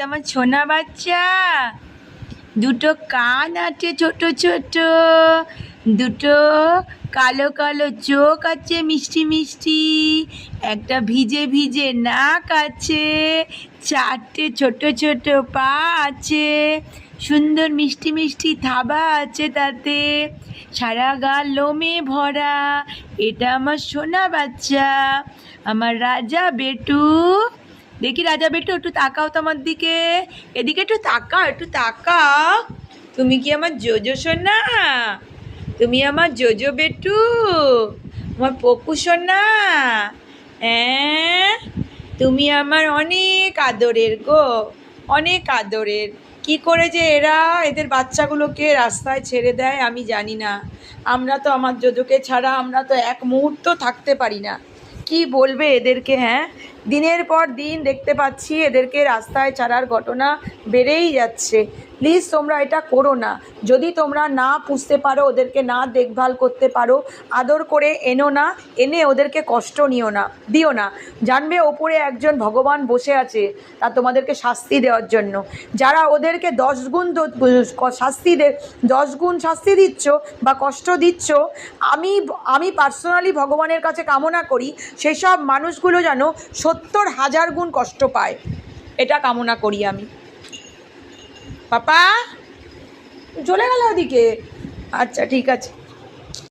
আমার সোনা বাচ্চা, দুটো কান আছে ছোট ছোট, দুটো কালো কালো চোখ আছে মিষ্টি মিষ্টি, একটা ভিজে ভিজে নাক আছে, চারটে ছোট ছোট পা আছে, সুন্দর মিষ্টি মিষ্টি থাবা আছে, তাতে সারা গা লোমে ভরা। এটা আমার সোনা বাচ্চা, আমার রাজা বেটু। দেখি রাজা বেটু, একটু তাকাও তো আমার দিকে, এদিকে একটু তাকাও, একটু তাকাও। তুমি কি আমার জোজো সোনা? তুমি আমার জোজো বেটু, আমার পপু সোনা? হ্যাঁ, তুমি আমার অনেক আদরের গো, অনেক আদরের। কি করে যে এরা এদের বাচ্চাগুলোকে রাস্তায় ছেড়ে দেয় আমি জানি না। আমরা তো আমার জোজোকে ছাড়া আমরা তো এক মুহূর্ত থাকতে পারি না। কি বলবে এদেরকে? হ্যাঁ, দিনের পর দিন দেখতে পাচ্ছি এদেরকে রাস্তায় ছাড়ার ঘটনা বেড়েই যাচ্ছে। প্লিজ তোমরা এটা করো না। যদি তোমরা না পুষতে পারো, ওদেরকে না দেখভাল করতে পারো, আদর করে এনো না, এনে ওদেরকে কষ্ট দিও না। জানবে ওপরে একজন ভগবান বসে আছে তা তোমাদেরকে শাস্তি দেওয়ার জন্য। যারা ওদেরকে 10 গুণ শাস্তি 10 গুণ শাস্তি দিচ্ছ বা কষ্ট দিচ্ছ, আমি পার্সোনালি ভগবানের কাছে কামনা করি সেসব মানুষগুলো যেন 70,000 গুণ কষ্ট পায়, এটা কামনা করি আমি। পাপা চলে গেল ওদিকে? আচ্ছা ঠিক আছে।